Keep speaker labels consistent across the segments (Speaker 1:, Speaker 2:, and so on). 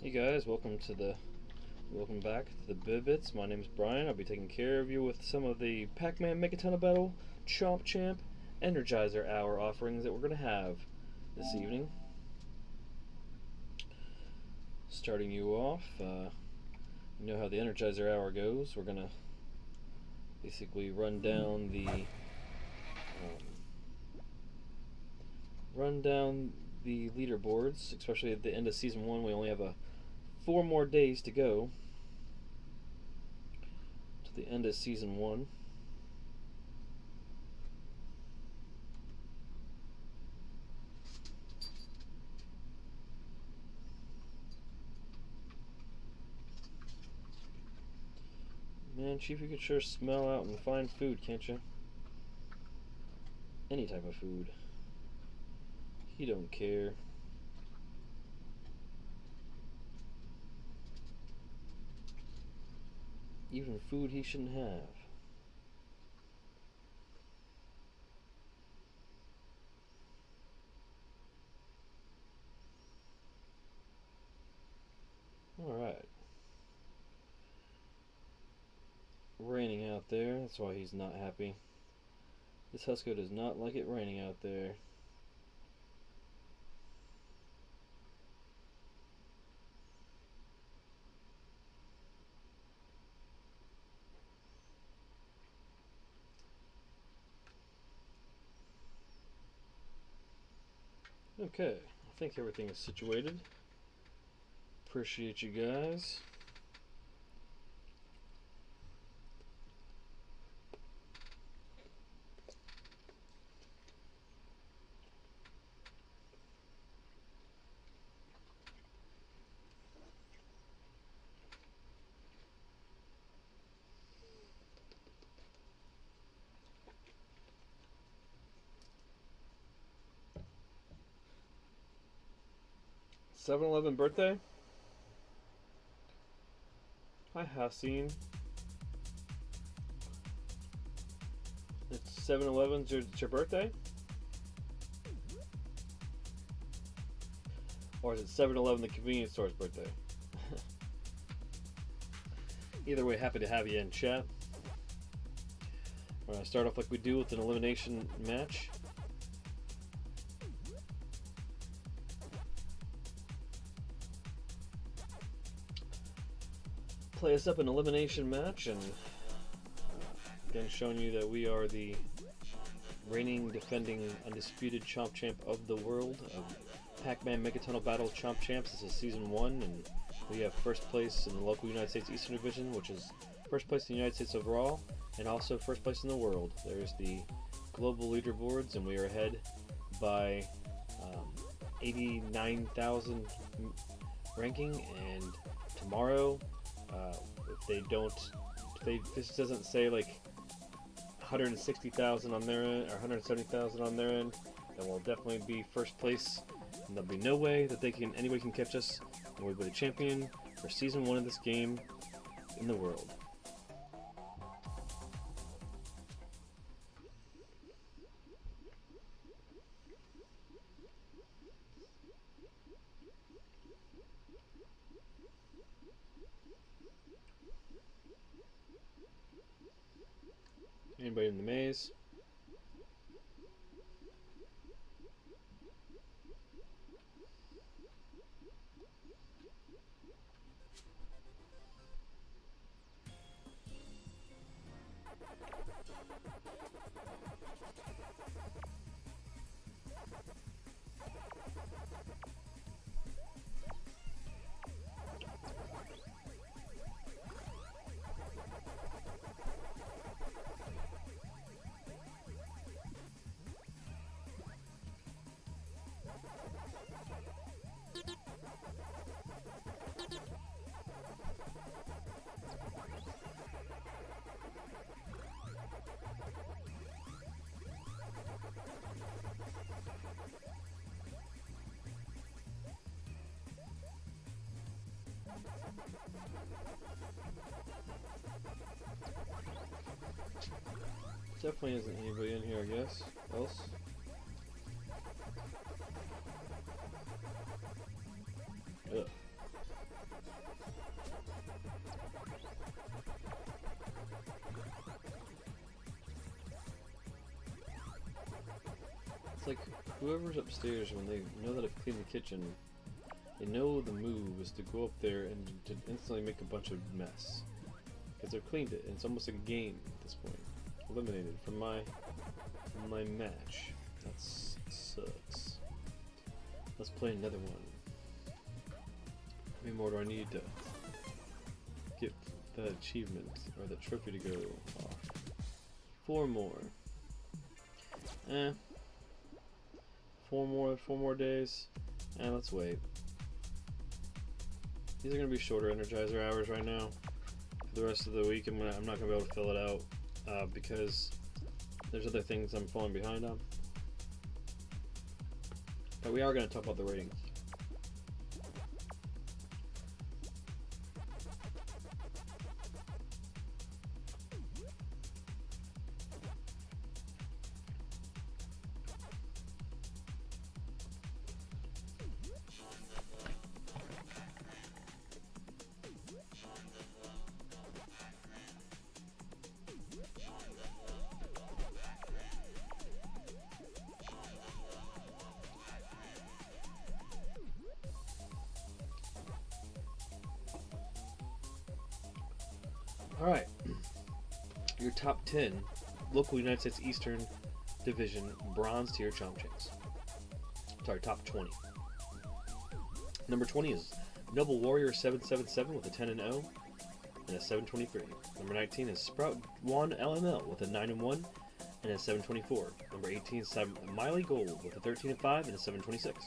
Speaker 1: Hey guys, welcome back to the Vid-Bits. My name is Brian. I'll be taking care of you with some of the Pac-Man Megaton Battle, Chomp Champ, Energizer Hour offerings that we're going to have this evening. Starting you off, you know how the Energizer Hour goes. We're going to basically run down the leaderboards, especially at the end of Season 1. We only have 4 more days to go to the end of Season 1. Man, Chief, you could sure smell out and find food, can't you? Any type of food. He don't care. Even food he shouldn't have. Alright. Raining out there, that's why he's not happy. This Husko does not like it raining out there. Okay, I think everything is situated. Appreciate you guys. "7-Eleven birthday?" Hi, Haseen. It's 7-Eleven's your birthday? Or is it 7-Eleven, the convenience store's birthday? Either way, happy to have you in chat. We're going to start off like we do with an elimination match. Play us up an elimination match, and again showing you that we are the reigning, defending, undisputed Chomp Champ of the world of Pac-Man Megaton Battle Chomp Champs. This is Season 1, and we have first place in the local United States Eastern Division, which is first place in the United States overall, and also first place in the world. There's the global leaderboards, and we are ahead by 89,000 ranking, and tomorrow, if this doesn't say like 160,000 on their end or 170,000 on their end, then we'll definitely be first place, and there'll be no way that anybody can catch us, and we'll be the champion for Season 1 of this game in the world. Anybody in the maze? Definitely isn't anybody in here, I guess. Else? Ugh. like whoever's upstairs, when they know that I've cleaned the kitchen, they know the move is to go up there and to instantly make a bunch of mess. Because they've cleaned it, and it's almost like a game at this point. Eliminated from my match. That sucks. Let's play another one. How many more do I need to get the achievement or the trophy to go off? 4 more. 4 more days. Let's wait. These are gonna be shorter Energizer hours right now. For the rest of the week, I'm not gonna be able to fill it out because there's other things I'm falling behind on. But we are gonna talk about the ratings. Alright, your top 10 local United States Eastern Division bronze tier Chomp champs. Sorry, top 20. Number 20 is Noble Warrior 777 with a 10-0 and a 723. Number 19 is Sprout 1 LML with a 9-1 and a 724. Number 18 is Miley Gold with a 13-5 and a 726.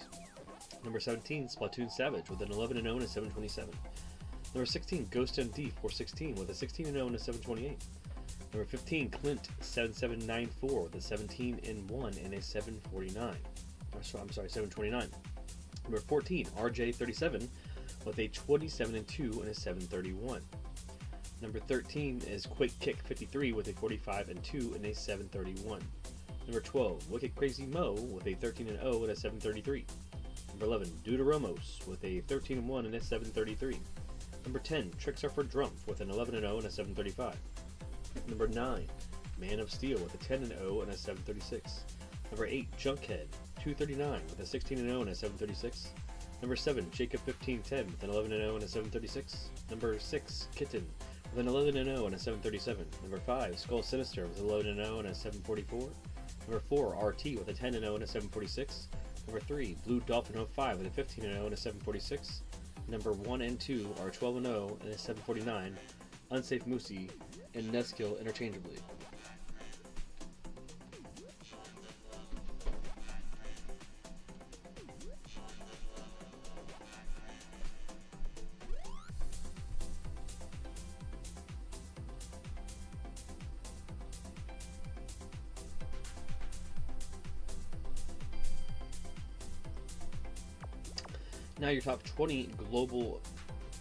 Speaker 1: Number 17, Splatoon Savage with an 11-0 and a 727. Number 16, Ghost MD 416 with a 16-0 and a 728. Number 15, Clint 7794 with a 17-1 and a 749. I'm sorry, 729. Number 14, RJ 37 with a 27-2 and a 731. Number 13 is Quake Kick 53 with a 45-2 and a 731. Number 12, Wicked Crazy Mo with a 13-0 and a 733. Number 11, Duda Ramos with a 13-1 and a 733. Number 10, Tricks Are for Drumpf with an 11-0 and a 735. Number 9, Man of Steel with a 10-0 and a 736. Number 8, Junkhead 239 with a 16-0 and a 736. Number 7, Jacob 1510 with an 11-0 and a 736. Number 6, Kitten with an 11-0 and a 737. Number 5, Skull Sinister with an 11-0 and a 744. Number 4, RT with a 10-0 and a 746. Number 3, Blue Dolphin 05 with a 15-0 and a 746. Number 1 and 2 are 12-0 and a 749, Unsafe Moosey and Neskill interchangeably. Now your top 20 global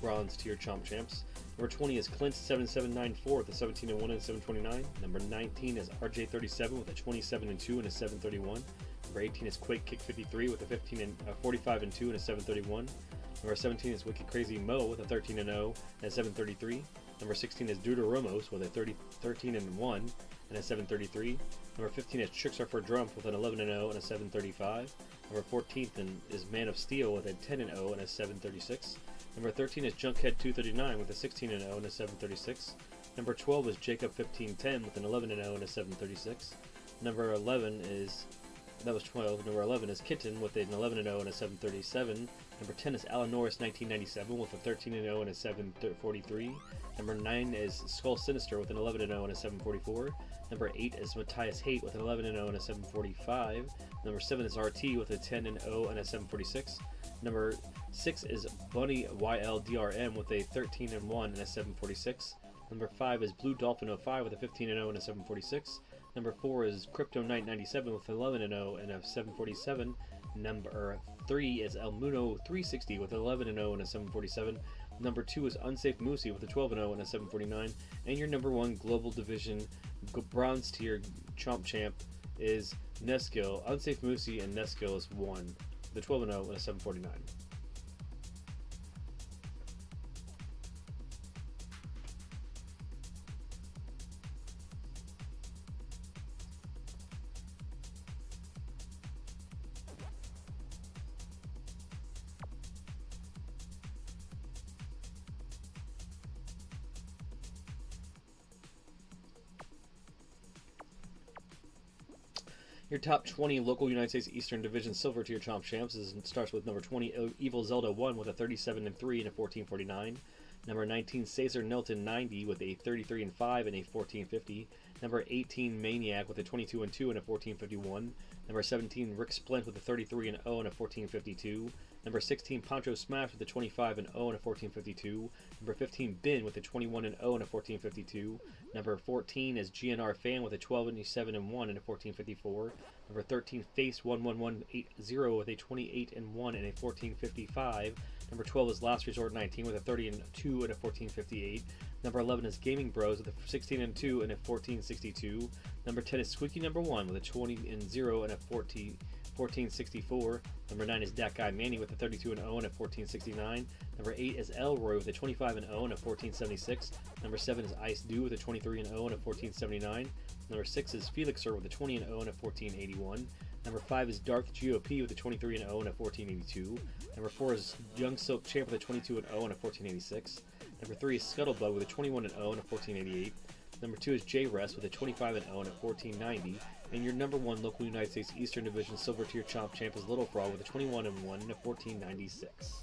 Speaker 1: bronze tier Chomp champs. Number 20 is Clint 7794 with a 17-1 and 729. Number 19 is RJ 37 with a 27-2 and a 731. Number 18 is Quake Kick 53 with a 45-2 and a 731. Number 17 is Wicked Crazy Mo with a 13-0 and a 733. Number 16 is Duda Ramos with a 13-1 and a 733. Number 15 is Tricks Are for Drumpf with an 11-0 and a 735. Number 14 is Man of Steel with a 10-0 and a 736. Number 13 is Junkhead 239 with a 16-0 and a 736. Number 12 is Jacob 1510 with an 11-0 and a 736. Number 11 is, that was 12, number 11 is Kitten with an 11-0 and a 737. Number 10 is Alan Norris 1997 with a 13-0 and a 743. Number 9 is Skull Sinister with an 11-0 and a 744. Number 8 is Matthias Haight with an 11-0 and a 745. Number 7 is RT with a 10-0 and a 746. Number 6 is Bunny YLDRM with a 13-1 and a 746. Number 5 is Blue Dolphin 05 with a 15-0 and a 746. Number 4 is Crypto Knight 97 with 11-0 and a 747. Number 3 is El Muno 360 with 11-0 and a 747. Number 2 is Unsafe Moosey with a 12-0 and a 749. And your number 1 Global Division Bronze Tier Chomp Champ is Neskill. Unsafe Moosey and Neskill is 1. The 12-0 and a 749. Your top 20 local United States Eastern Division Silver Tier Chomp Champs starts with number 20 Evil Zelda 1 with a 37-3 and a 1449. Number 19 Caesar Nilton 90 with a 33-5 and a 1450. Number 18 Maniac with a 22-2 and a 1451. Number 17 Rick Splint with a 33-0 and a 1452. Number 16 Poncho Smash with a 25-0 and a 1452. Number 15 Bin with a 21-0 and a 1452. Number 14 is GNR Fan with a 12-7 and 1 and a 1454. Number 13 Face 11180 with a 28-1 and a 1455. Number 12 is Last Resort 19 with a 30-2 and a 1458. Number 11 is Gaming Bros with a 16-2 and a 1462. Number 10 is Squeaky Number 1 with a 20-0 and a 1464. Number 9 is That Guy Manny with a 32-0 and a 1469. Number 8 is Elroy with a 25-0 and a 1476. Number 7 is Ice Dew with a 23-0 and a 1479. Number 6 is Felixer with a 20-0 and a 1481. Number 5 is Darth GOP with a 23-0 and a 1482. Number 4 is Young Silk Champ with a 22-0 and a 1486. Number 3 is Scuttlebug with a 21-0 and a 1488. Number 2 is J-Rest with a 25-0 and a 1490. And your number 1 local United States Eastern Division Silver Tier Chomp Champ is Little Frog with a 21-1 and a 1496.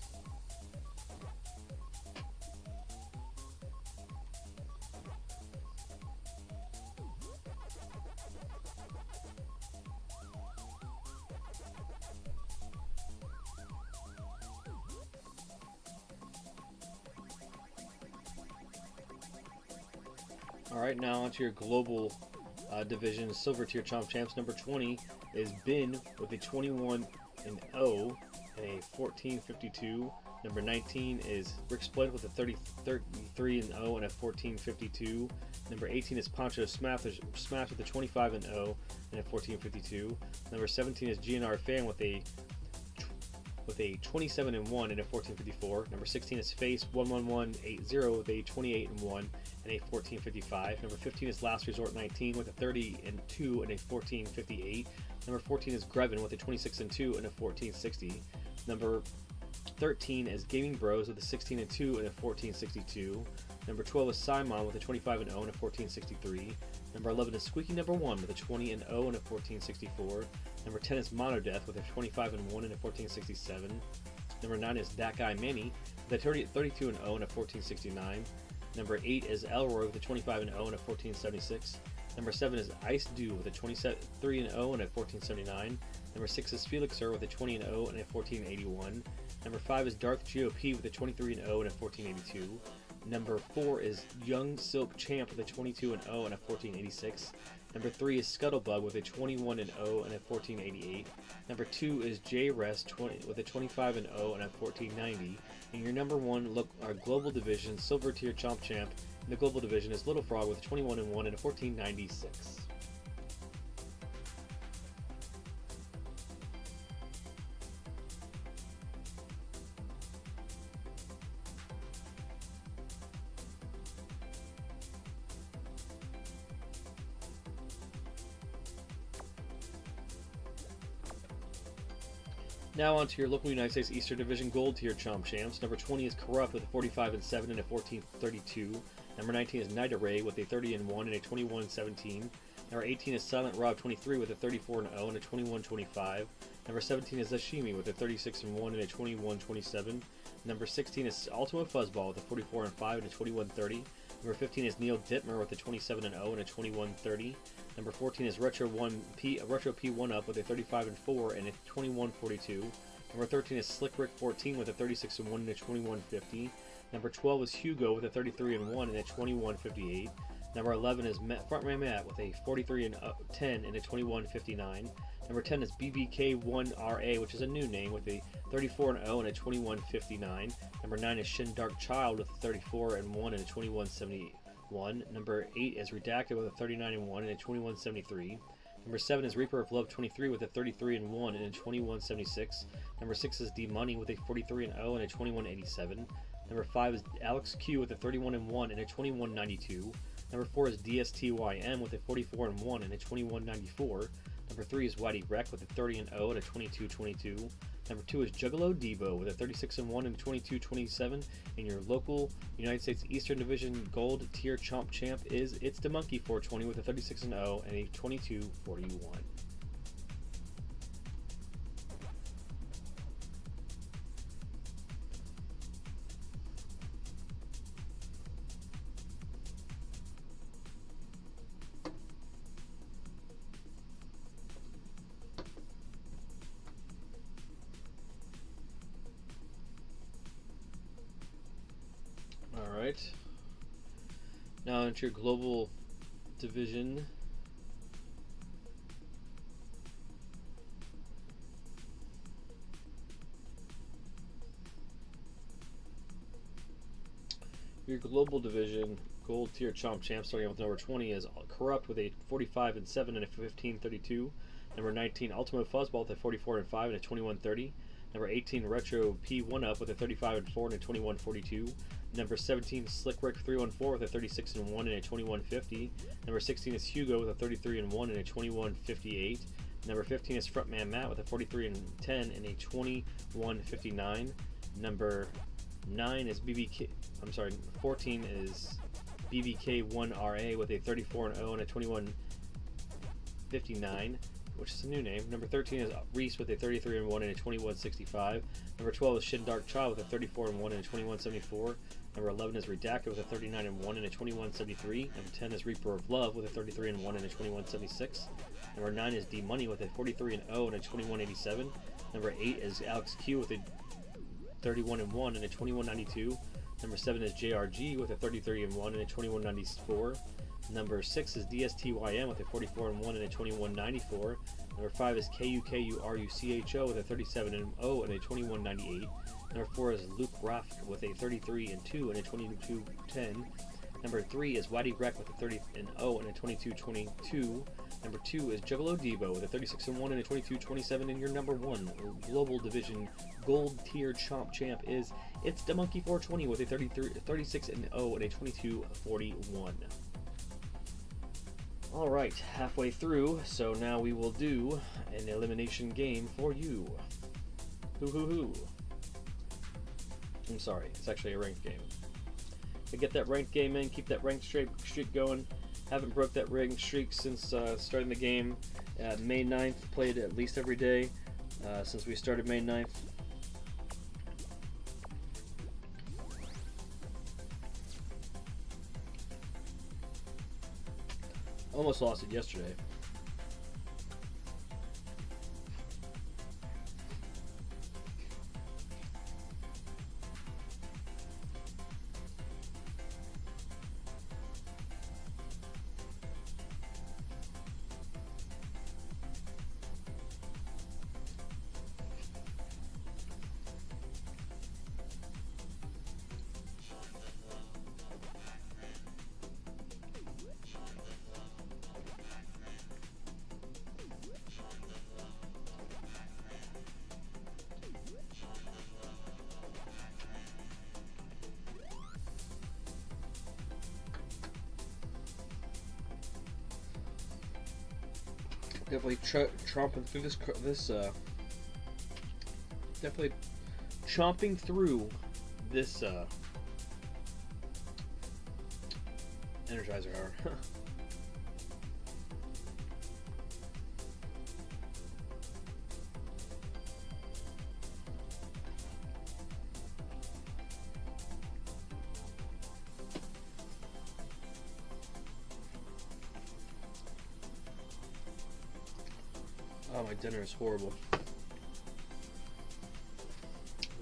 Speaker 1: Alright, now onto your global division Silver Tier Chomp Champs. Number 20 is Bin with a 21-0 and a 1452. Number 19 is Rick Splint with a 33-0 and a 1452. Number 18 is Poncho Smash with a 25-0 and a 1452. Number 17 is GNR Fan with a 27-1 and a 1454. Number 16 is Face 11180 with a 28-1 and a 1455. Number 15 is Last Resort 19 with a 30-2 and a 1458. Number 14 is Grevin with a 26-2 and a 1460. Number 13 is Gaming Bros with a 16-2 and a 1462. Number 12 is Simon with a 25-0 and a 1463. Number 11 is Squeaky Number 1 with a 20-0 and a 1464. Number 10 is Monodeath with a 25-1 and a 1467. Number 9 is That Guy Manny with a 32-0 and a 1469. Number 8 is Elroy with a 25-0 and a 1476. Number 7 is Ice Dew with a 23-0 and a 1479. Number 6 is Felixer with a 20-0 and a 1481. Number 5 is Darth GOP with a 23-0 and a 1482. Number 4 is Young Silk Champ with a 22-0 and a 1486. Number 3 is Scuttlebug with a 21-0 and a 1488. Number 2 is J-Rest with a 25-0 and a 1490. And your number 1 our Global Division Silver Tier Chomp Champ in the Global Division is Little Frog with a 21-1 and a 1496. Now on to your local United States Eastern Division Gold Tier Chomp Champs. Number 20 is Corrupt with a 45-7 and a 1432. Number 19 is Night Array with a 30-1 and a 21-17. Number 18 is Silent Rob 23 with a 34-0 and a 21-25. Number 17 is Sashimi with a 36-1 and a 21-27. Number 16 is Ultima Fuzzball with a 44-5 and a 21-30. Number 15 is Neil Dittmer with a 27-0 and a 21-30. Number 14 is Retro P1 Up with a 35-4 and a 21-42. Number 13 is Slick Rick 14 with a 36-1 and a 21-50. Number 12 is Hugo with a 33-1 and a 21-58. Number 11 is Frontman Matt with a 43-10 and a 21-59. Number 10 is BBK1RA, which is a new name, with a 34-0 and a 21-59. Number 9 is Shin Dark Child with a 34-1 and a 21-71. Number 8 is Redacted with a 39-1 and a 21-73. Number 7 is Reaper of Love 23 with a 33-1 and a 21-76. Number 6 is D-Money with a 43-0 and a 21-87. Number 5 is Alex Q with a 31-1 and a 21-92. Number 4 is DSTYM with a 44-1 and a 21-94. Number 3 is Whitey Wreck with a 30-0 and a 22-22. Number 2 is Juggalo Debo with a 36-1 and a 22-27. And your local United States Eastern Division Gold Tier Chomp Champ is It's the Monkey 420 with a 36-0 and a 22-41. Alright. Now into your global division. Your global division, gold tier Chomp Champ, starting with number 20 is Corrupt with a 45 and 7 and a 15.32. Number 19, Ultimate Fuzzball with a 44 and 5 and a 21.30. Number 18, Retro P1 Up with a 35 and 4 and a 21.42. Number 17, Slick Rick 314 with a 36 and 1 and a 21.50. Number 16 is Hugo with a 33 and 1 and a 21.58. Number 15 is Frontman Matt with a 43 and 10 and a 21.59. Number 9 is 14 is BBK1RA with a 34 and 0 and a 21.59, which is a new name. Number 13 is Reese with a 33 and 1 and a 21.65. Number 12 is Shin Dark Child with a 34 and 1 and a 21.74. Number 11 is Redacted with a 39 and 1 and a 21.73. Number 10 is Reaper of Love with a 33 and 1 and a 21.76. Number 9 is D Money with a 43 and 0 and a 21.87. Number 8 is Alex Q with a 31 and 1 and a 21.92. Number 7 is JRG with a 33 and 1 and a 21.94. Number 6 is DSTYM with a 44 and 1 and a 21.94. Number 5 is KUKURUCHO with a 37 and 0 and a 21.98. Number 4 is Luke Raft with a 33 and 2 and a 22.10. Number 3 is Waddy Wreck with a 30 and 0 and a 22.22. Number 2 is Juggalo Debo with a 36 and 1 and a 22.27. And your number 1 global division gold tier Chomp Champ is It's the Monkey 420 with a 36 and 0 and a 22.41. Alright, halfway through, so now we will do an elimination game for you. Hoo. I'm sorry, it's actually a ranked game. To get that ranked game in, keep that ranked streak going. Haven't broke that ranked streak since starting the game. May 9th, played at least every day since we started May 9th. Almost lost it yesterday. Definitely chomping through definitely chomping through this Energizer hour. Oh, my dinner is horrible. I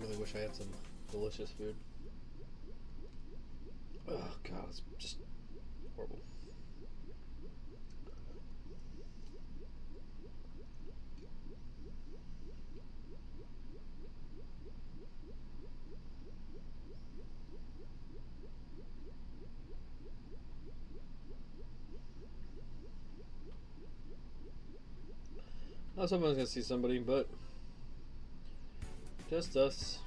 Speaker 1: really wish I had some delicious food. Oh god, it's just horrible. I was hoping I was going to see somebody, but just us.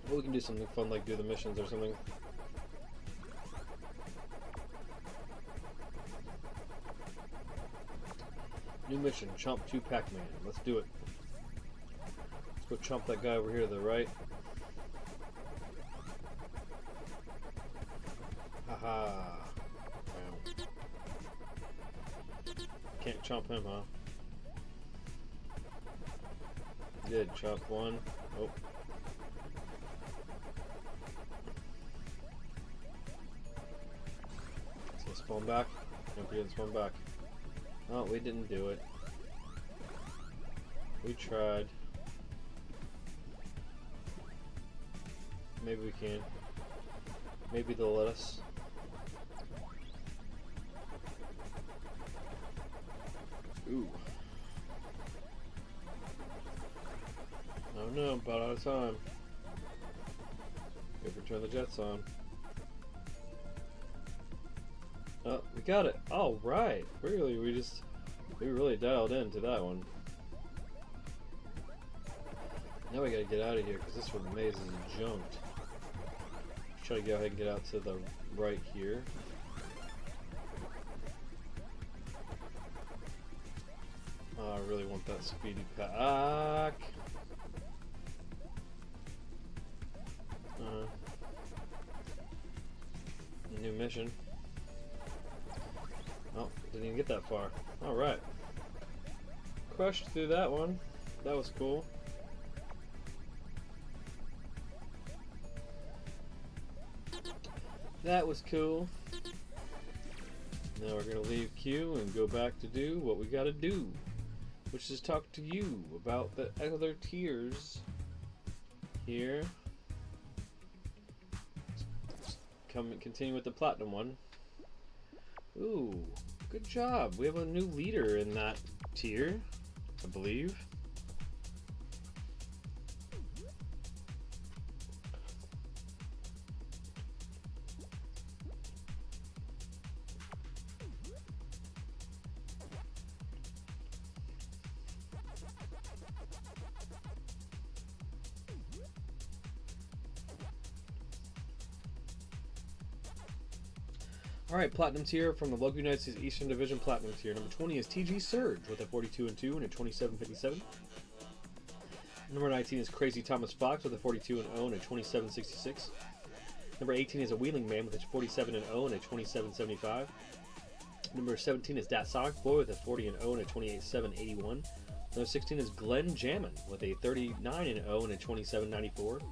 Speaker 1: Well, we can do something fun like do the missions or something. New mission, Chomp 2 Pac-Man. Let's do it. Let's go chomp that guy over here to the right. Haha. Can't chomp him, huh? Did chomp one. Oh. Is he spawn back? Nope, he didn't spawn back. Oh, we didn't do it. We tried. Maybe we can. Maybe they'll let us. Ooh. Oh no, about out of time. We have to turn the jets on. Oh, we got it. All right. Really, we really dialed into that one. Now we gotta get out of here because this one maze is junked. Let's try to go ahead and get out to the right here. Oh, I really want that speedy pack. New mission. Oh, didn't even get that far. Alright. Crushed through that one. That was cool. That was cool. Now we're going to leave Q and go back to do what we got to do, which is talk to you about the other tiers here. Continue with the platinum one. Ooh, good job. We have a new leader in that tier, I believe. Alright, Platinum tier from the local United States Eastern Division Platinum tier. Number 20 is TG Surge with a 42-2 and a 27.57. Number 19 is Crazy Thomas Fox with a 42-0 and a 27.66. Number 18 is a Wheeling Man with a 47-0 and a 27.75. Number 17 is Dat Sonic Boy with a 40-0 and a 28.781. Number 16 is Glenn Jammin with a 39-0 and a 27.94.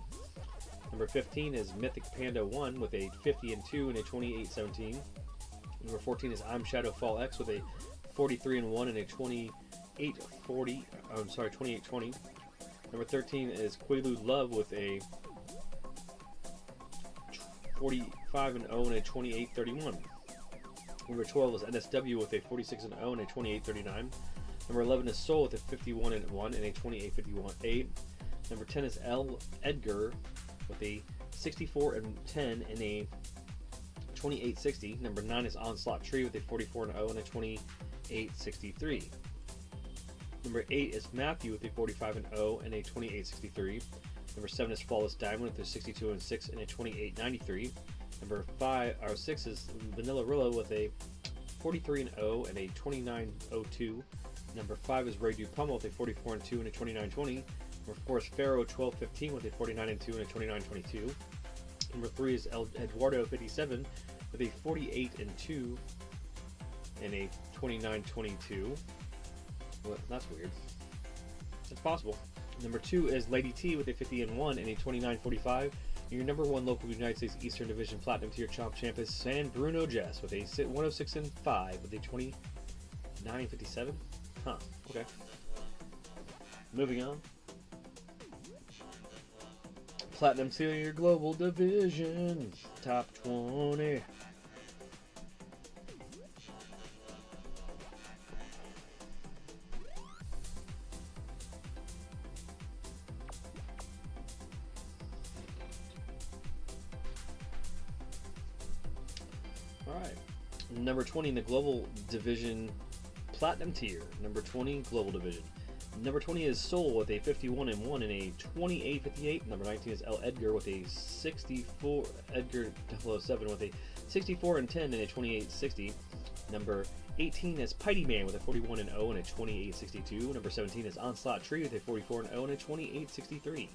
Speaker 1: Number 15 is Mythic Panda 1 with a 50-2 and a 28-17. Number 14 is I'm Shadowfall X with a 43-1 and a 28-20. Number 13 is Quaalude Love with a 45-0 and a 28-31. Number 12 is NSW with a 46-0 and a 28-39. Number 11 is Soul with a 51-1 and a 28-51-8. Number 10 is L. Edgar with a 64-10 and a 28-60. Number 9 is Onslaught Tree with a 44-0 and a 28-63. Number 8 is Matthew with a 45-0 and a 28-63. Number 7 is Flawless Diamond with a 62-6 and a 28-93. Number 6 is Vanilla Rilla with a 43-0 and a 29-02. Number 5 is Ray Pummel with a 44-2 and a 29-20. Number 4 is Pharaoh 12-15 with a 49-2 and a 29-22. Number 3 is Eduardo 57 with a 48-2 and a 29-22. Well, that's weird. It's possible. Number 2 is Lady T with a 50-1 and a 29-45. And your number 1 local United States Eastern Division Platinum Tier Chomp Champ is San Bruno Jess with a 106-5 with a 29-57. Huh, okay. Moving on. Platinum Tier Global Division, top 20. Alright, number 20 in the Global Division Platinum Tier, number 20 Global Division. Number 20 is Soul with a 51-1 and a 28-58. Number 19 is L. Edgar with a 64. Edgar 007 with a 64-10 and a 28-60. Number 18 is Piety Man with a 41-0 and a 28-62. Number 17 is Onslaught Tree with a 44-0 and a 28-63.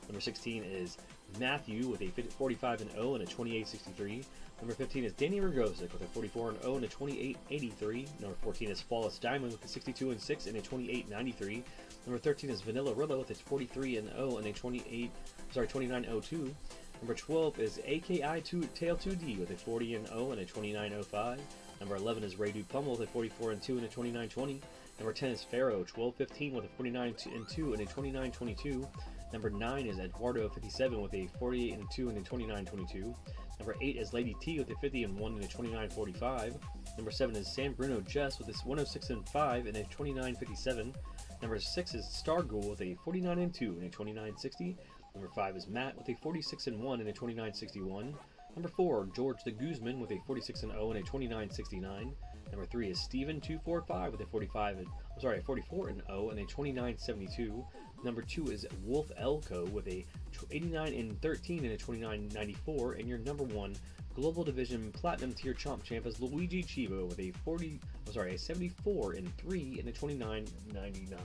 Speaker 1: Number 16 is Matthew with a 45-0 and a 28-63. Number 15 is Danny Rogosic with a 44-0 and a 28-83. Number 14 is Flawless Diamond with a 62-6 and a 28-93. Number 13 is Vanilla Rilla with a 43-0 and a 29-02. Number 12 is AKI Tail 2D with a 40-0 and a 29-05. Number 11 is Ray Pummel with a 44-2 and a 29-20. Number 10 is Pharaoh 12-15 with a 49-2 and a 29-22. Number 9 is Eduardo 57 with a 48-2 and a 29-22. Number 8 is Lady T with a 50-1 and a 29-45. Number 7 is San Bruno Jess with a 106-5 and a 29-57. Number 6 is Star Ghoul with a 49-2 and a 29-60. Number 5 is Matt with a 46-1 and a 29-61. Number 4, George the Guzman with a 46-0 and a 29-69. Number 3 is Steven 245 with a 44-0 and a 29-72. Number 2 is Wolf Elko with a 89-13 and a 29-94. And your number 1 Global Division Platinum Tier Chomp Champ is Luigi Chivo with a 74-3 and a 29-99.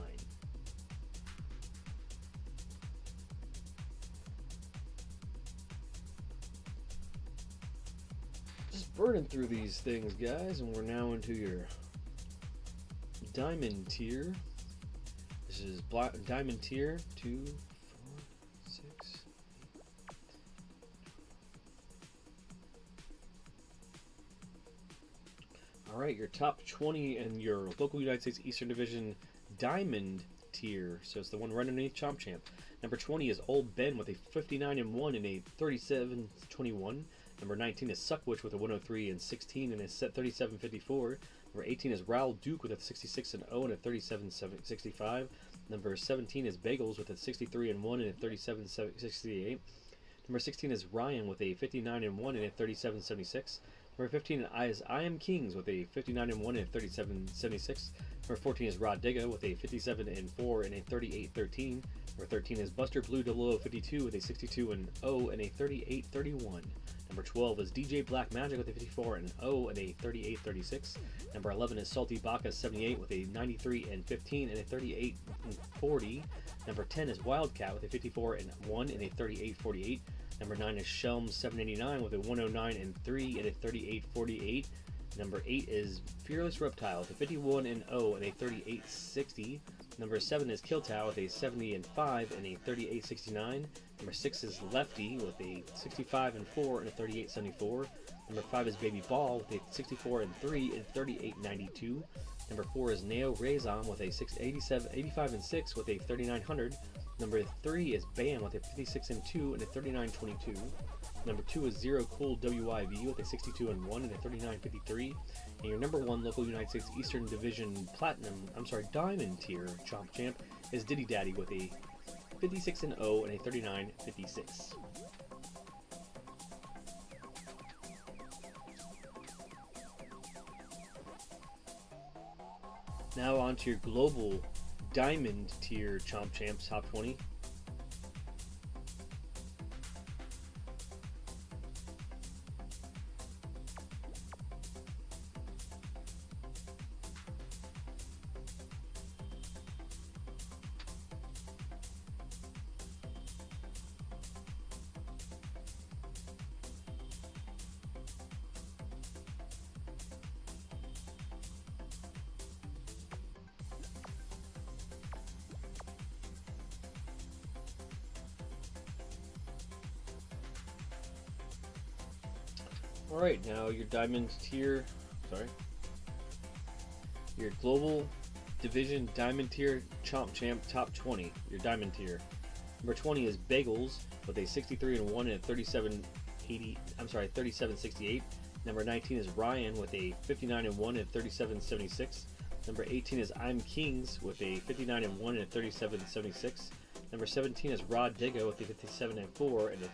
Speaker 1: Just burning through these things, guys, and we're now into your Diamond Tier. This is Diamond Tier 2, 4, 6, 8. Alright, your top 20 in your local United States Eastern Division Diamond Tier. So it's the one right underneath Chomp Champ. Number 20 is Old Ben with a 59-1 and a 37-21. Number 19 is Suckwitch with a 103-16 and a 37-54. Number 18 is Raul Duke with a 66-0 and a 37-65. Number 17 is Bagels with a 63-1 and a 37-68. Number 16 is Ryan with a 59-1 and a 37-76. Number 15 is I Am Kings with a 59-1 and a 37-76. Number 14 is Rod Digga with a 57-4 and a 38-13. Number 13 is Buster Blue 0052 with a 62-0 and a 38-31. Number 12 is DJ Black Magic with a 54-0 and a 38-36. Number 11 is Salty Baka 78 with a 93-15 and a 38-40. Number 10 is Wildcat with a 54-1 and a 38-48. Number 9 is Shelm 789 with a 109-3 and a 38-48. Number 8 is Fearless Reptile with a 51-0 and a 38-60. Number 7 is Killtow with a 70-5 and a 38-69. Number 6 is Lefty with a 65-4 and a 38-74. Number 5 is Baby Ball with a 64-3 and 38-92. Number 4 is Neo Razon with a 85-6 with a 3900. Number 3 is Bam with a 56-2 and a 39-22. Number 2 is Zero Cool WIV with a 62-1 and a 39-53. And your number 1 local United States Eastern Division Diamond Tier Chomp Champ is Diddy Daddy with a 56-0 and a 39-56. Now on to your global Diamond Tier Chomp Champs top 20. Alright, now your Diamond Tier, your Global Division Diamond Tier Chomp Champ Top 20, your Diamond Tier. Number 20 is Bagels with a 63-1 and a 37-68. Number 19 is Ryan with a 59-1 and a 37-76. Number 18 is I'm Kings with a 59-1 and a 37-76. Number 17 is Rod Digga with a 57-4 and a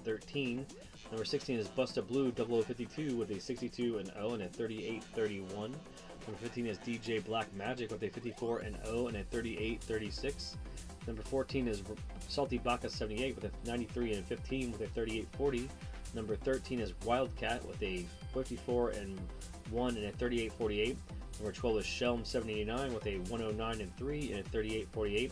Speaker 1: 38-13. Number 16 is Busta Blue 0052 with a 62-0 and a 38-31. Number 15 is DJ Black Magic with a 54-0 and a 38-36. Number 14 is Salty Baka 78 with a 93-15 with a 38-40. Number 13 is Wildcat with a 54-1 and a 38-48. Number 12 is Shelm 789 with a 109-3 and a 38-48.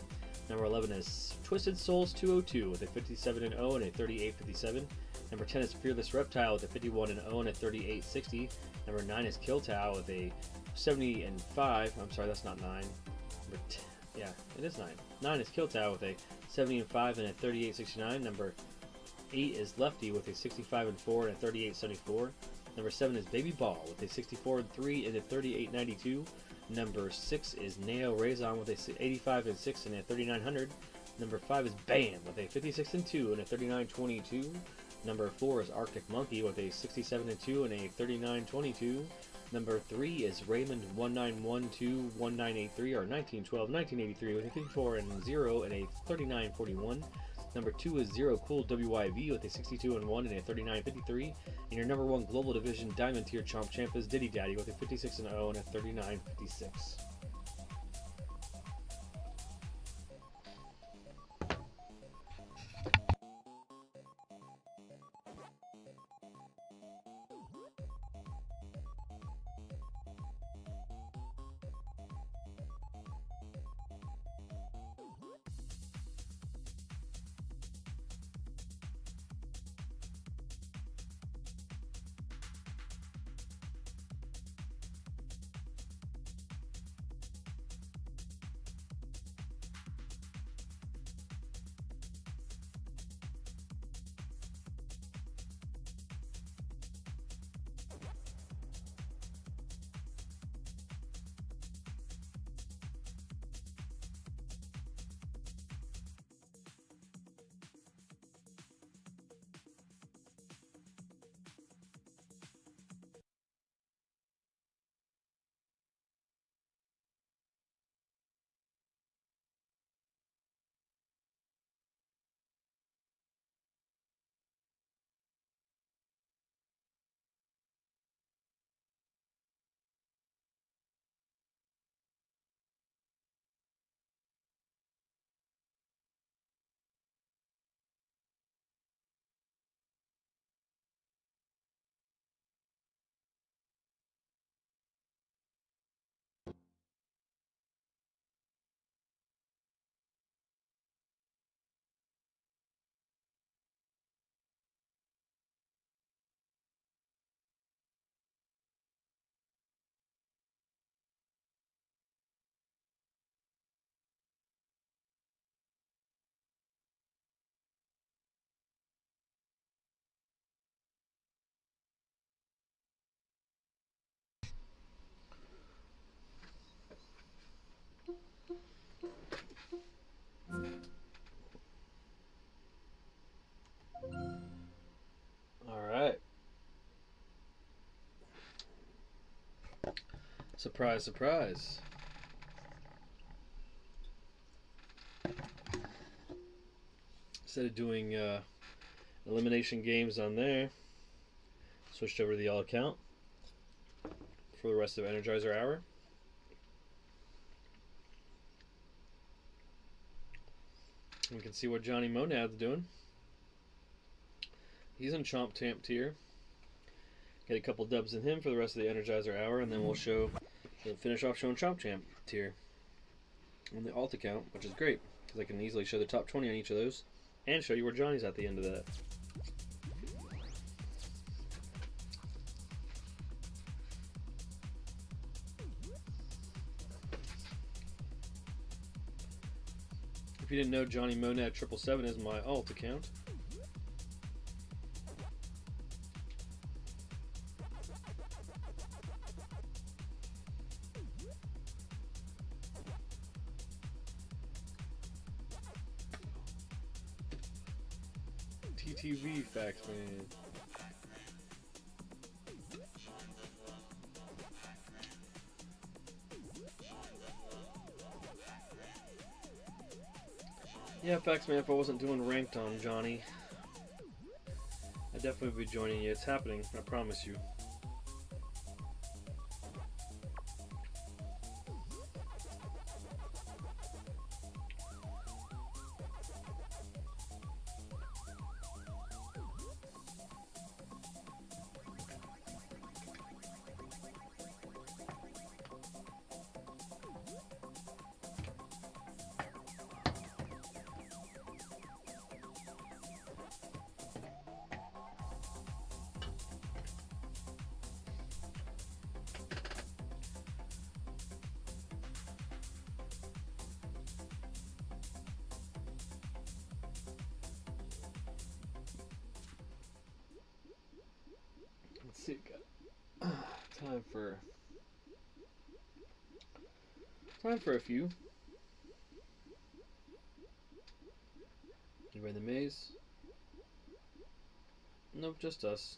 Speaker 1: Number 11 is Twisted Souls 202 with a 57-0 and a 38-57. Number 10 is Fearless Reptile with a 51-0 and a 38-60. Number 9 is Killtow with a 70-5. I'm sorry, that's not 9. Yeah, it is 9. 9 is Killtow with a 70-5 and a 38-69. Number 8 is Lefty with a 65-4 and a 38-74. Number 7 is Baby Ball with a 64-3 and a 38-92. Number 6 is Neo Raison with a 85 and 6 and a 3900. Number 5 is Bam with a 56 and 2 and a 3922. Number 4 is Arctic Monkey with a 67 and 2 and a 3922. Number 3 is Raymond 1912 1983 or 1912 1983 with a 54 and 0 and a 3941. Number 2 is Zero Cool WIV with a 62 and 1 and a 3953. And your number 1 global division diamond tier Chomp champ is Diddy Daddy with a 56 and 0 and a 3956. Alright. Surprise, surprise. Instead of doing elimination games on there, switched over to the all account for the rest of Energizer Hour. We can see what Johnny Monad's doing. He's in Chomp Champ tier. Get a couple dubs in him for the rest of the Energizer Hour, and then we'll finish off showing Chomp Champ tier on the alt account, which is great because I can easily show the top 20 on each of those and show you where Johnny's at the end of that. If you didn't know, Johnny Monad 777 is my alt account. TTV Pacman. Yeah, Pacman, if I wasn't doing ranked on Johnny, I'd definitely be joining you. It's happening, I promise you. Let's see, got time for Time for a few. You in the maze? Nope, just us.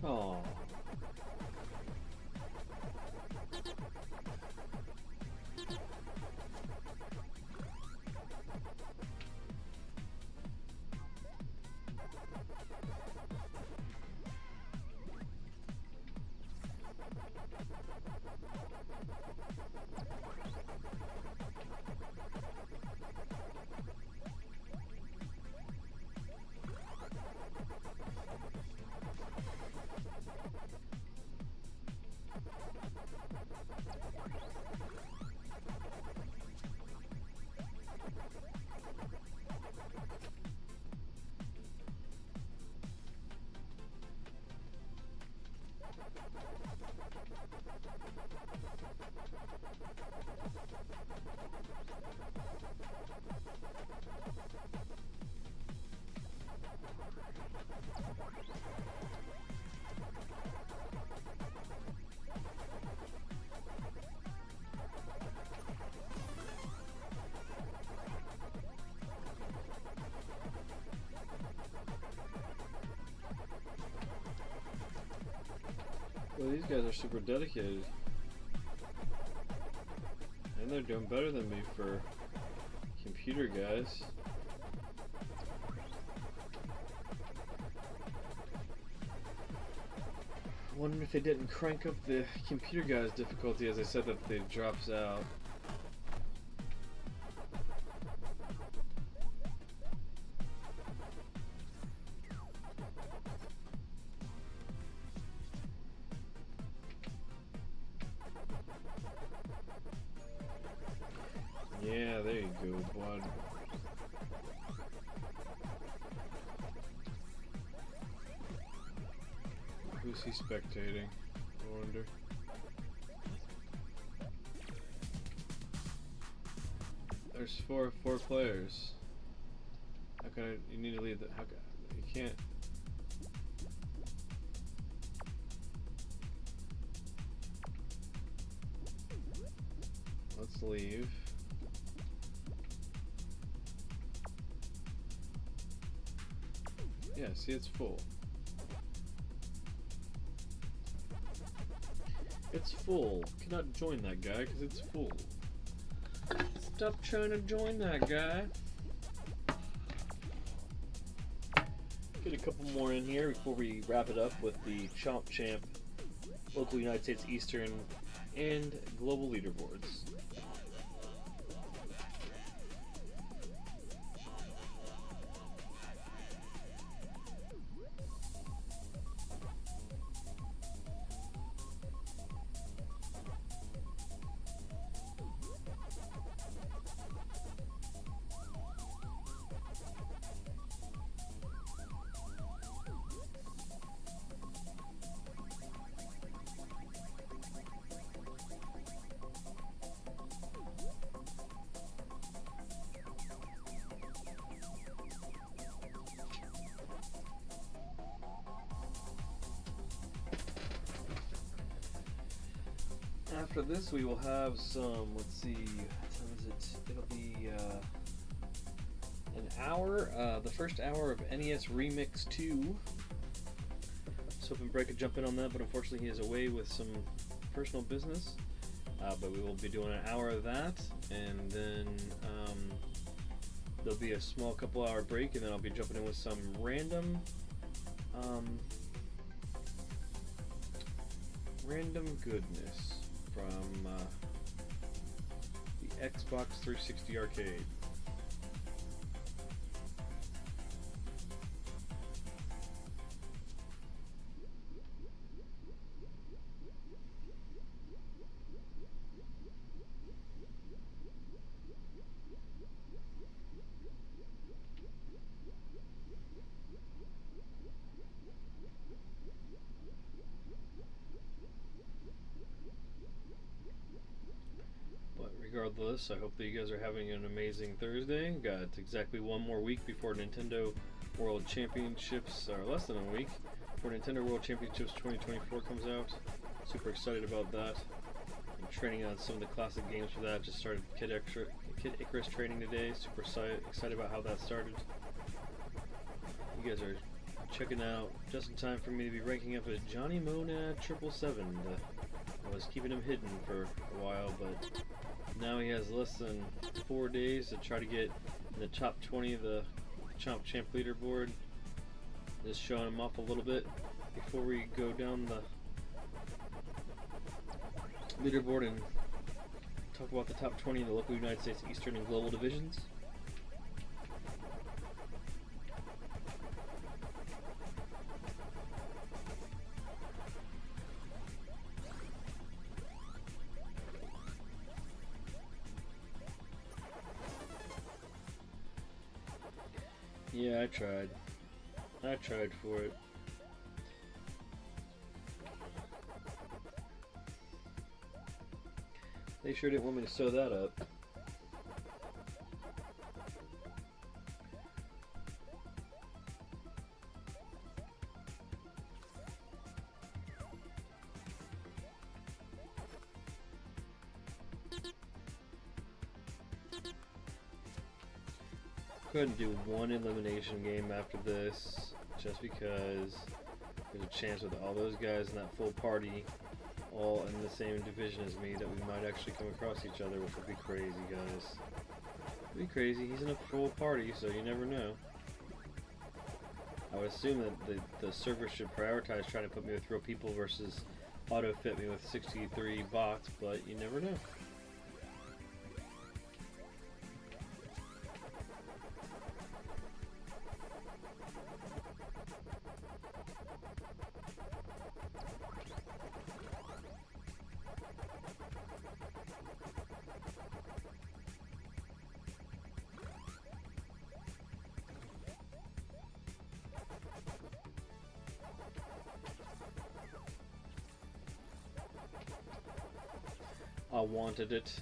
Speaker 1: Oh. Well, these guys are super dedicated. And they're doing better than me for computer guys. I wonder if they didn't crank up the computer guys' difficulty as I said that it drops out. Yeah, there you go, bud. Who's he spectating? I wonder. There's four players. How can I? You need to leave the. How can you can't? Let's leave. Yeah, see, it's full. It's full. Cannot join that guy because it's full. Stop trying to join that guy. Get a couple more in here before we wrap it up with the Chomp Champ, local United States Eastern, and global leaderboards. after this, we will have some, let's see, what time is it? It'll be an hour, the first hour of NES Remix 2. I was hoping Brett could jump in on that, but unfortunately he is away with some personal business. But we will be doing an hour of that, and then there'll be a small couple-hour break, and then I'll be jumping in with some random goodness from the Xbox 360 arcade. Regardless, I hope that you guys are having an amazing Thursday. Got exactly one more week before Nintendo World Championships, or less than a week, before Nintendo World Championships 2024 comes out. Super excited about that. I'm training on some of the classic games for that. Just started Kid Icarus training today. Super excited about how that started. You guys are checking out just in time for me to be ranking up as Johnny Monad 777. I was keeping him hidden for a while, but now he has less than 4 days to try to get in the top 20 of the Chomp Champ leaderboard. Just showing him off a little bit before we go down the leaderboard and talk about the top 20 in the local United States Eastern and Global divisions. Yeah, I tried for it. They sure didn't want me to sew that up. Go ahead and do one elimination game after this, just because there's a chance with all those guys in that full party all in the same division as me that we might actually come across each other, which would be crazy, guys. It'd be crazy. He's in a full party, so you never know. I would assume that the server should prioritize trying to put me with real people versus auto-fit me with 63 bots, but you never know. I wanted it.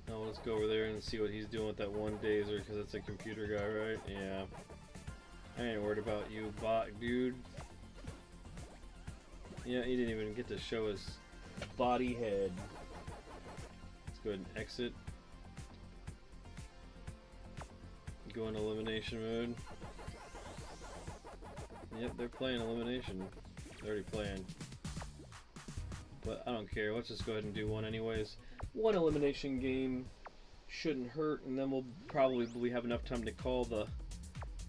Speaker 1: Now let's go over there and see what he's doing with that one dazer, because it's a computer guy, right? Yeah. I ain't worried about you, bot dude. Yeah, he didn't even get to show his body head. Let's go ahead and exit. Go in elimination mode. Yep, they're playing elimination. They're already playing. But I don't care, let's just go ahead and do one anyways. One elimination game shouldn't hurt, and then we'll probably have enough time to call the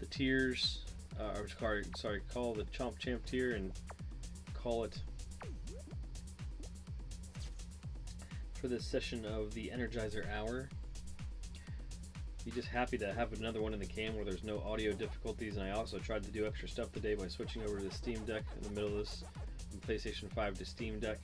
Speaker 1: tiers, call the Chomp Champ tier and call it for this session of the Energizer Hour. Be just happy to have another one in the can where there's no audio difficulties, and I also tried to do extra stuff today by switching over to the Steam Deck in the middle of this, from PlayStation 5 to Steam Deck.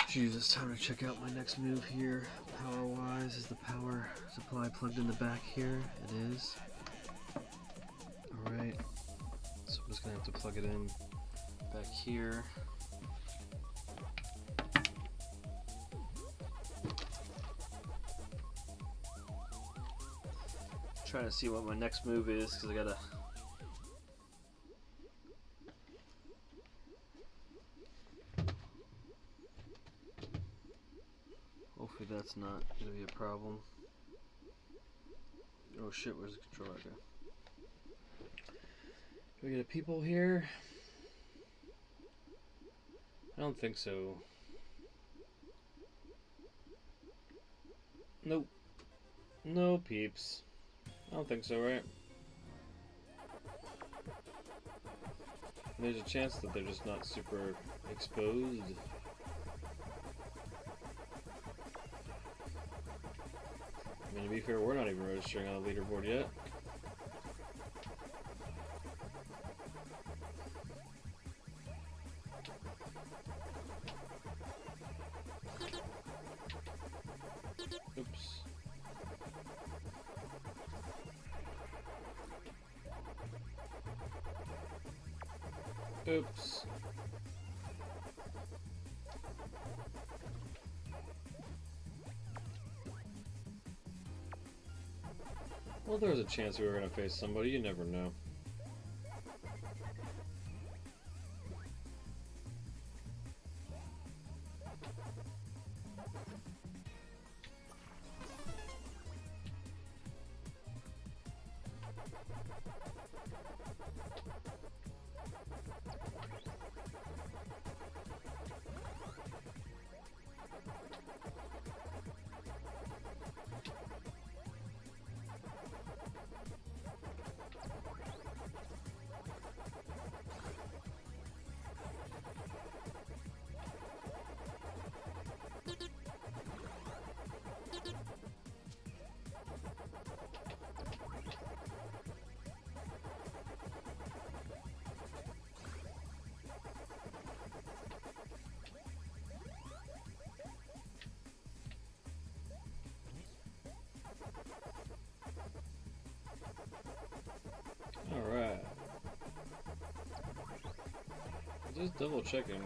Speaker 1: Jeez, it's time to check out my next move here. Power-wise, is the power supply plugged in the back here? It is. Alright, so I'm just going to have to plug it in back here. Trying to see what my next move is because I gotta. Hopefully that's not gonna be a problem. Oh shit, where's the controller? Okay. Do we get a people here? I don't think so. Nope. No peeps. I don't think so, right? There's a chance that they're just not super exposed. I mean, to be fair, we're not even registering on the leaderboard yet. Oops. Oops. Well, there was a chance we were going to face somebody. You never know. Alright. Just double checking.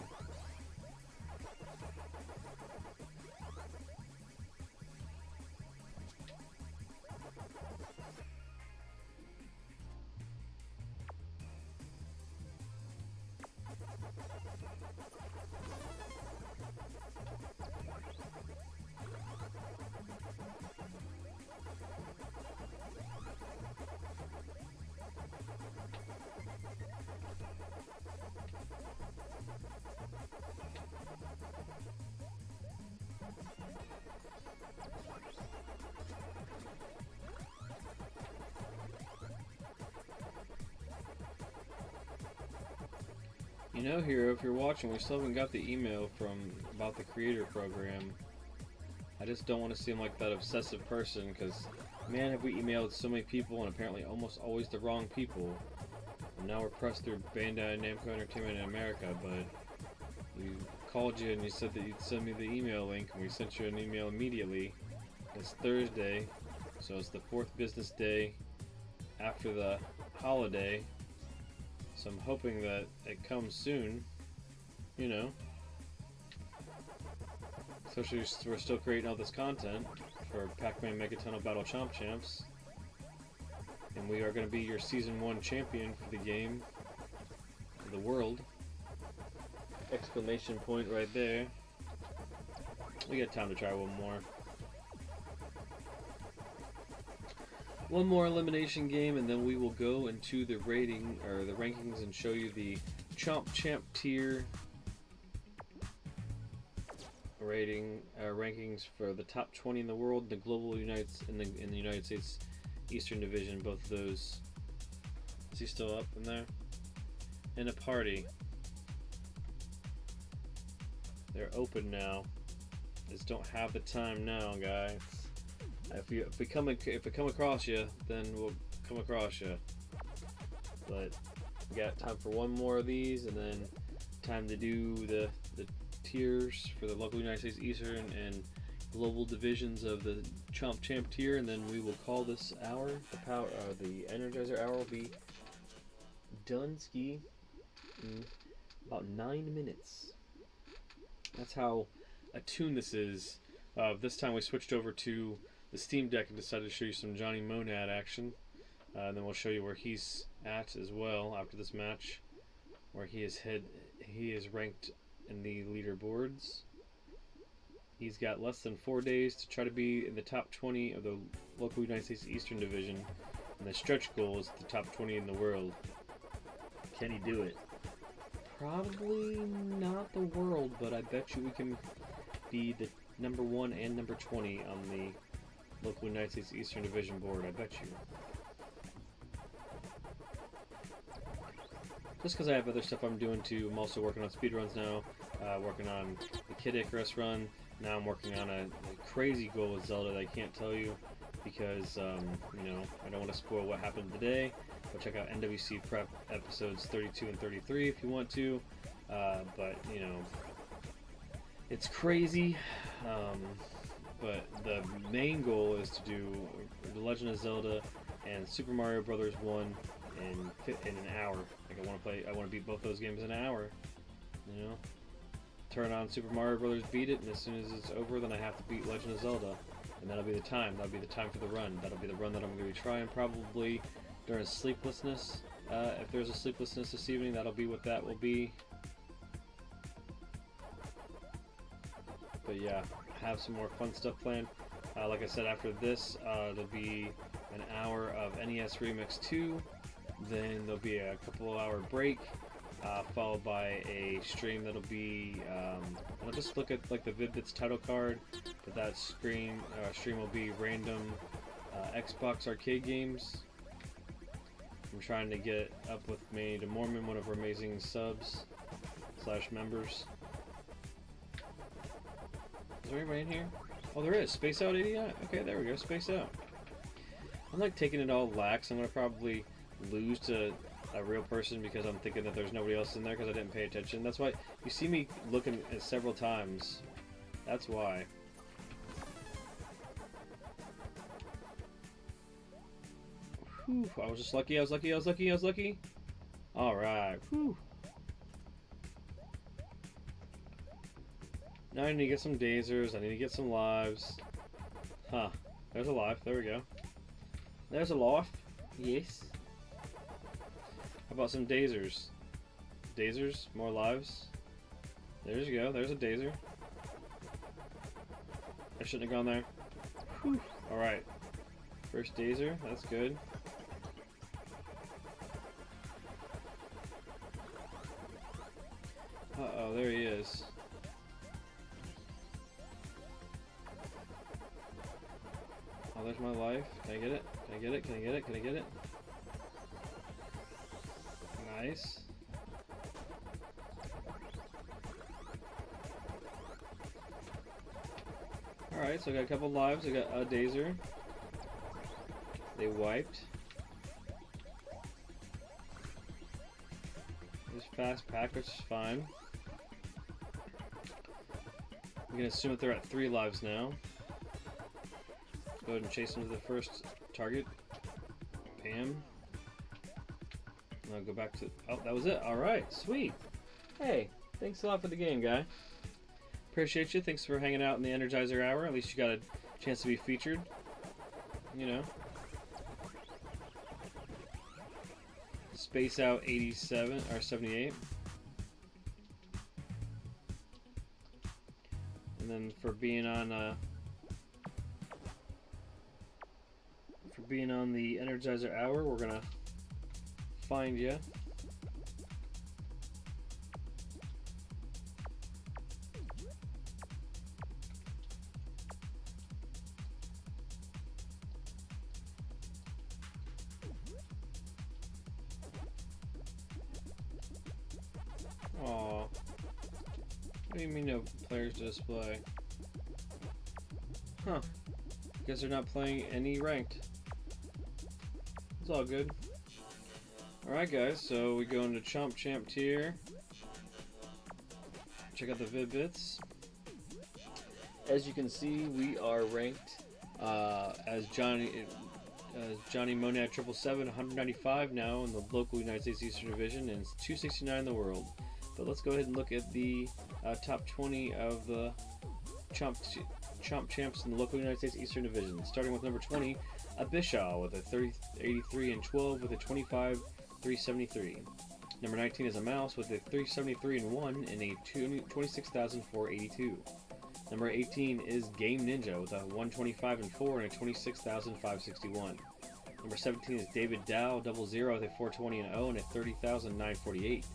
Speaker 1: You know, Hero, if you're watching, we still haven't got the email about the creator program. I just don't want to seem like that obsessive person, because, man, have we emailed so many people, and apparently almost always the wrong people. And now we're pressed through Bandai Namco Entertainment in America, but we called you and you said that you'd send me the email link, and we sent you an email immediately. It's Thursday, so it's the 4th business day after the holiday. So I'm hoping that it comes soon, you know. Especially since we're still creating all this content for Pac-Man Megaton Battle Chomp Champs. And we are going to be your Season 1 champion for the game, for the world. Exclamation point right there. We got time to try one more. One more elimination game, and then we will go into the rating or the rankings and show you the Chomp Champ tier rankings for the top 20 in the world, the global in the United States Eastern Division. Both of those. Is he still up in there? In a party. They're open now. Just don't have the time now, guys. If we come across you, then we'll come across you. But we got time for one more of these, and then time to do the tiers for the local United States Eastern and global divisions of the Chomp Champ tier, and then we will call this hour the Energizer hour will be done ski in about 9 minutes. That's how attuned this is. This time we switched over to the Steam Deck and decided to show you some Johnny Monad action. And then we'll show you where he's at as well after this match, where he is ranked in the leaderboards. He's got less than 4 days to try to be in the top 20 of the local United States Eastern Division, and the stretch goal is the top 20 in the world. Can he do it? Probably not the world, but I bet you we can be the number 1 and number 20 on the local United States Eastern Division board. I bet you. Just because I have other stuff I'm doing too. I'm also working on speedruns now, working on the Kid Icarus run. Now I'm working on a crazy goal with Zelda that I can't tell you because, you know, I don't want to spoil what happened today. Go check out NWC Prep episodes 32 and 33 if you want to. But, you know, it's crazy. But the main goal is to do The Legend of Zelda and Super Mario Brothers 1 in an hour. Like I want to beat both those games in an hour. You know, turn on Super Mario Brothers, beat it, and as soon as it's over, then I have to beat Legend of Zelda, and that'll be the time. That'll be the time for the run. That'll be the run that I'm going to be trying probably during sleeplessness. If there's a sleeplessness this evening, that'll be what that will be. But yeah, have some more fun stuff planned. Like I said, after this, there'll be an hour of NES Remix 2. Then there'll be a couple of hour break, followed by a stream that'll be, I'll just look at like the Vid-Bits title card, but that stream will be random Xbox arcade games. I'm trying to get up with Manny DeMorman, one of our amazing subs / members. Is there anybody in here? Oh, there is. Space Out 89. Okay, there we go. Space Out. I'm like taking it all lax. I'm gonna probably lose to a real person because I'm thinking that there's nobody else in there because I didn't pay attention. That's why you see me looking at several times. That's why. Whew, I was just lucky. I was lucky. All right. Whew. Now I need to get some dazers. I need to get some lives. Huh. There's a life. There we go. There's a life. Yes. How about some dazers? Dazers? More lives? There you go. There's a dazer. I shouldn't have gone there. Whew. Alright. First dazer. That's good. Uh-oh. There he is. Oh, there's my life. Can I get it? Can I get it? Can I get it? Can I get it? Nice. Alright, so I got a couple lives. I got a dazer. They wiped. There's fast pack, which is fine. I'm gonna assume that they're at 3 lives now. Go ahead and chase them to the first target. Bam. I'll go back to... Oh, that was it. Alright, sweet. Hey, thanks a lot for the game, guy. Appreciate you. Thanks for hanging out in the Energizer hour. At least you got a chance to be featured. You know. Space Out 87, or 78. And then for being on... being on the Energizer hour, we're gonna find you. Aw. What do you mean no players to display? Huh. Guess they're not playing any ranked. It's all good. Alright guys, so we go into Chomp Champ tier. Check out the Vid-Bits. As you can see, we are ranked as Johnny Monad 777, 195 now in the local United States Eastern Division, and it's 269 in the world. But let's go ahead and look at the top 20 of the Chomp Chomp Champs in the local United States Eastern Division. Starting with number 20, a Bishaw with a 83 and 12 with a 25 373. Number 19 is a Mouse with a 373 and 1 and a 26,482. Number 18 is Game Ninja with a 125 and 4 and a 26,561. Number 17 is David Dow 00 with a 420 and 0 and a 30,948.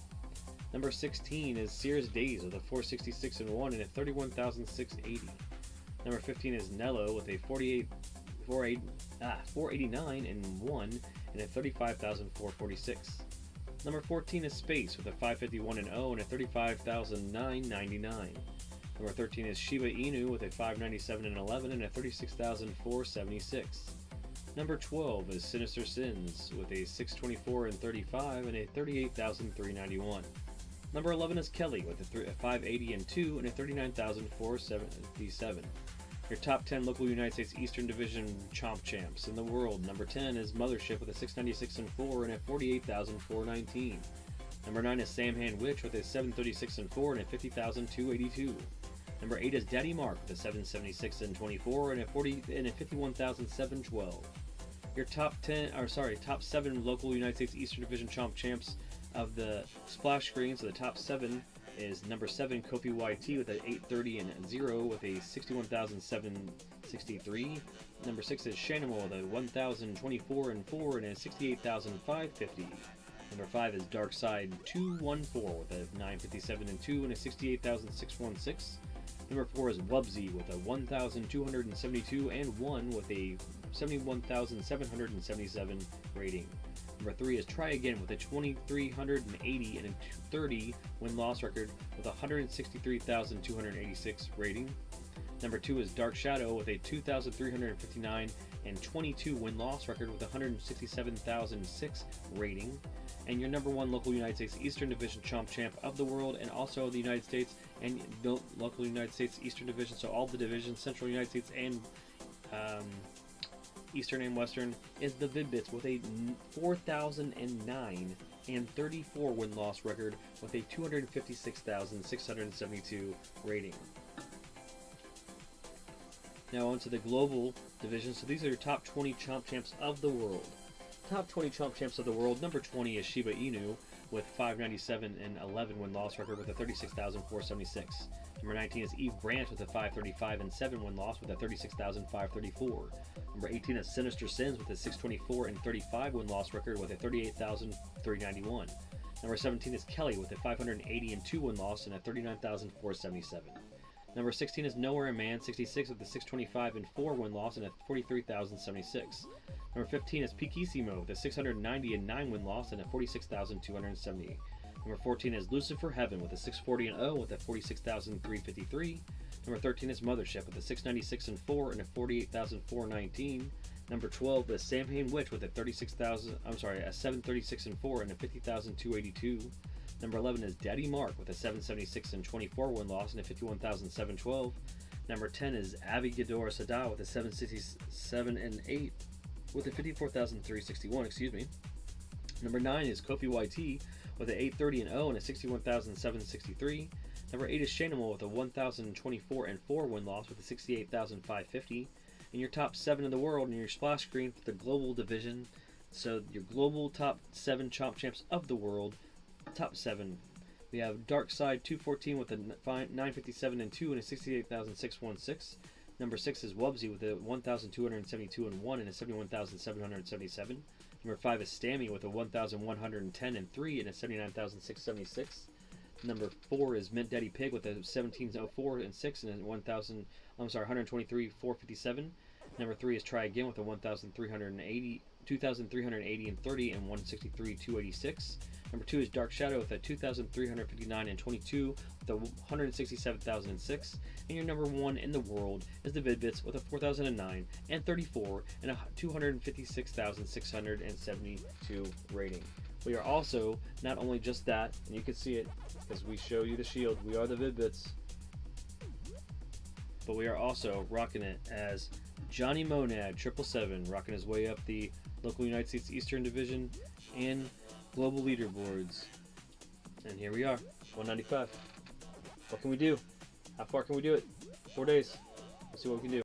Speaker 1: Number 16 is Sears Days with a 466 and 1 and a 31,680. Number 15 is Nello with a 489 and 1 and a 35,446. Number 14 is Space with a 551 and 0 and a 35,999. Number 13 is Shiba Inu with a 597 and 11 and a 36,476. Number 12 is Sinister Sins with a 624 and 35 and a 38,391. Number 11 is Kelly with a 580 and 2 and a 39,477. Your top 10 local United States Eastern Division Chomp Champs in the world. Number 10 is Mothership with a 696 and 4 and a 48,419. Number 9 is Samhan Witch with a 736 and 4 and a 50,282. Number 8 is Daddy Mark with a 776 and 24 and a 51,712. Your top 7 local United States Eastern Division Chomp Champs of the splash screen. So the top 7 is number 7 Kofi YT with an 830 and 0 with a 61,763. Number 6 is Shanimal with a 1,024 and 4 and a 68,550. Number 5 is Darkside 214 with a 957 and 2 and a 68,616. Number 4 is Wubsy with a 1,272 and 1 with a 71,777 rating. Number 3 is Try Again with a 2,380 and a 30 win-loss record with a 163,286 rating. Number 2 is Dark Shadow with a 2,359 and 22 win-loss record with a 167,006 rating. And your number 1 local United States Eastern Division Chomp Champ of the world, and also the United States and local United States Eastern Division, so all the divisions, Central United States and Eastern and Western, is the Vid-Bits with a 4,009 and 34 win-loss record with a 256,672 rating. Now on to the global division. So these are your top 20 Chomp Champs of the world. Top 20 Chomp Champs of the world. Number 20 is Shiba Inu with 597 and 11 win-loss record with a 36,476. Number 19 is Eve Branch with a 535 and 7 win-loss with a 36,534. Number 18 is Sinister Sins with a 624 and 35 win-loss record with a 38,391. Number 17 is Kelly with a 580 and 2 win-loss and a 39,477. Number 16 is Nowhere Man 66 with a 625 and 4 win-loss and a 43,076. Number 15 is Pikissimo with a 690 and 9 win-loss and a 46,270. Number 14 is Lucifer Heaven with a 640 and 0 with a 46,353. Number 13 is Mothership with a 696 and 4 and a 48,419. Number 12 is Samhain Witch with a 736 and 4 and a 50,282. Number 11 is Daddy Mark with a 776 and 24 win-loss and a 51,712. Number 10 is Avi Ghidorah Sadah with a 767 and 8 with a 54,361. Number 9 is Kofi YT with an 830 and 0 and a 61,763. Number 8 is Shanimal with a 1,024 and 4 win-loss with a 68,550. And your top 7 in the world in your splash screen for the global division. So your global top 7 Chomp Champs of the world. Top 7. We have Darkside 214 with a 957 and 2 and a 68,616. Number 6 is Wubsy with a 1,272 and 1 and a 71,777. Number 5 is Stammy with a 1,110 and 3 and a 79,676. Number 4 is Mint Daddy Pig with a 1704 and 6 and a 123,457. Number 3 is Try Again with a 2,380 and 30 and 163,286. Number 2 is Dark Shadow with a 2,359 and 22 with a 167,006. And your number 1 in the world is the Vid-Bits with a 4,009 and 34 and a 256,672 rating. We are also not only just that, and you can see it because we show you the shield. We are the Vid-Bits, but we are also rocking it as Johnny Monad 777, rocking his way up the local United States Eastern Division and global leaderboards. And here we are, 195. What can we do? How far can we do it? 4 days. We'll see what we can do.